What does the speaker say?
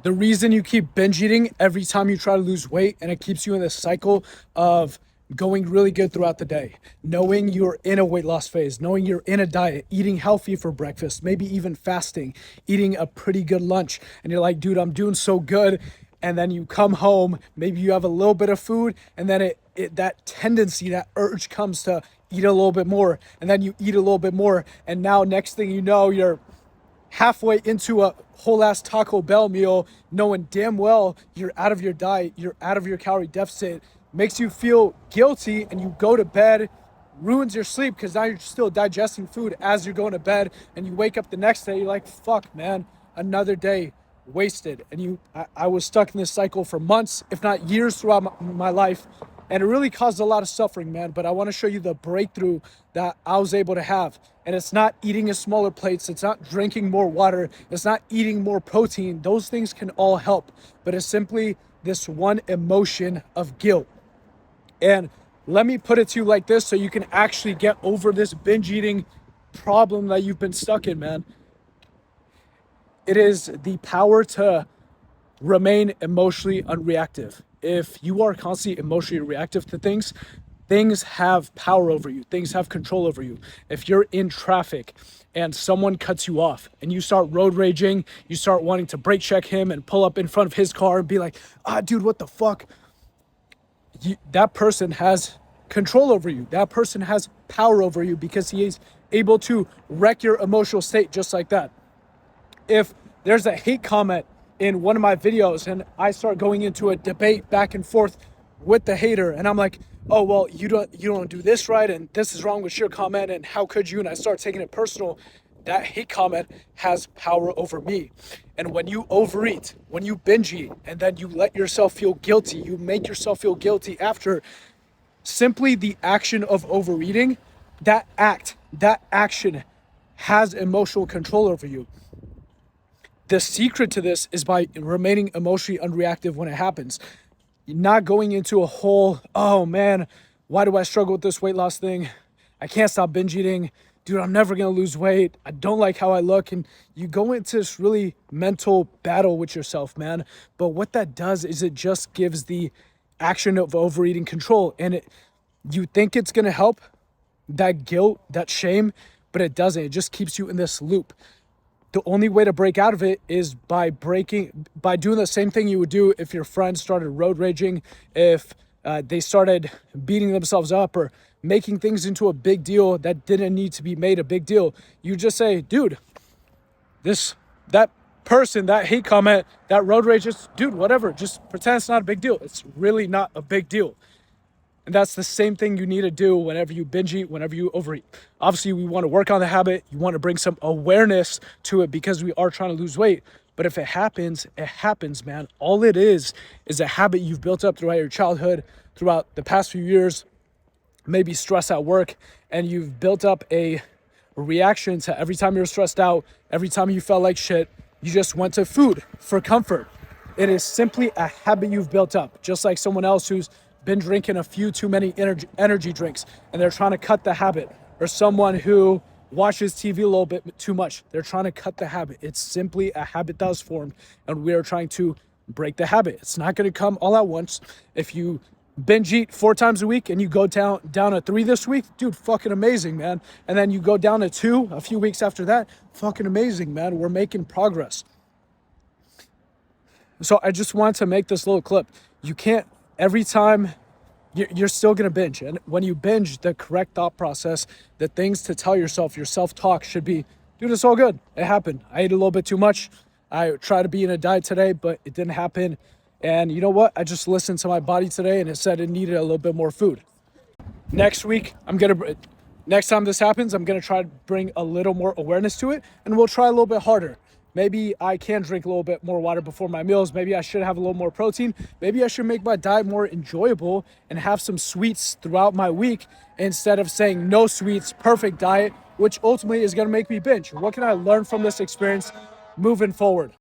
The reason you keep binge eating every time you try to lose weight, and it keeps you in this cycle of going really good throughout the day, knowing you're in a weight loss phase, knowing you're in a diet, eating healthy for breakfast, maybe even fasting, eating a pretty good lunch, and you're like, dude, I'm doing so good. And then you come home, maybe you have a little bit of food, and then that tendency, that urge comes to eat a little bit more, and then you eat a little bit more, and now next thing you know, you're halfway into a whole ass Taco Bell meal, knowing damn well you're out of your diet, you're out of your calorie deficit, makes you feel guilty, and you go to bed, ruins your sleep because now you're still digesting food as you're going to bed, and you wake up the next day, you're like, fuck, man, another day wasted. And I was stuck in this cycle for months, if not years, throughout my life. And it really caused a lot of suffering, man. But I want to show you the breakthrough that I was able to have. And it's not eating a smaller plates. It's not drinking more water. It's not eating more protein. Those things can all help. But it's simply this one emotion of guilt. And let me put it to you like this so you can actually get over this binge eating problem that you've been stuck in, man. It is the power to remain emotionally unreactive. If you are constantly emotionally reactive to things, things have power over you. Things have control over you. If you're in traffic and someone cuts you off and you start road raging, you start wanting to brake check him and pull up in front of his car and be like, dude, what the fuck? That person has control over you. That person has power over you because he is able to wreck your emotional state just like that. If there's a hate comment in one of my videos and I start going into a debate back and forth with the hater, and I'm like, oh, well, you don't do this right, and this is wrong with your comment, and how could you? And I start taking it personal. That hate comment has power over me. And when you overeat, when you binge eat, and then you let yourself feel guilty, you make yourself feel guilty after, simply the action of overeating, that action has emotional control over you. The secret to this is by remaining emotionally unreactive when it happens. You're not going into a whole, oh man, why do I struggle with this weight loss thing? I can't stop binge eating. Dude, I'm never going to lose weight. I don't like how I look. And you go into this really mental battle with yourself, man. But what that does is it just gives the action of overeating control. And you think it's going to help that guilt, that shame, but it doesn't. It just keeps you in this loop. The only way to break out of it is by doing the same thing you would do if your friends started road raging, if they started beating themselves up or making things into a big deal that didn't need to be made a big deal. You just say, dude, that person, that hate comment, that road rage, dude, whatever, just pretend it's not a big deal. It's really not a big deal. And that's the same thing you need to do whenever you binge eat, whenever you overeat. Obviously, we want to work on the habit. You want to bring some awareness to it because we are trying to lose weight. But if it happens, man. All it is a habit you've built up throughout your childhood, throughout the past few years, maybe stress at work, and you've built up a reaction to every time you're stressed out, every time you felt like shit, you just went to food for comfort. It is simply a habit you've built up, just like someone else who's been drinking a few too many energy drinks and they're trying to cut the habit, or someone who watches TV a little bit too much, they're trying to cut the habit. It's simply a habit that was formed, and we are trying to break the habit. It's not going to come all at once. If you binge eat 4 times a week and you go down to 3 this week, dude, fucking amazing, man. And then you go down to 2 a few weeks after that, fucking amazing, man. We're making progress. So I just wanted to make this little clip. You can't, every time you're still going to binge. And when you binge, the correct thought process, the things to tell yourself, your self-talk should be, dude, it's all good. It happened. I ate a little bit too much. I tried to be in a diet today, but it didn't happen. And you know what? I just listened to my body today and it said it needed a little bit more food. Next time this happens, I'm going to try to bring a little more awareness to it, and we'll try a little bit harder. Maybe I can drink a little bit more water before my meals. Maybe I should have a little more protein. Maybe I should make my diet more enjoyable and have some sweets throughout my week instead of saying no sweets, perfect diet, which ultimately is going to make me binge. What can I learn from this experience moving forward?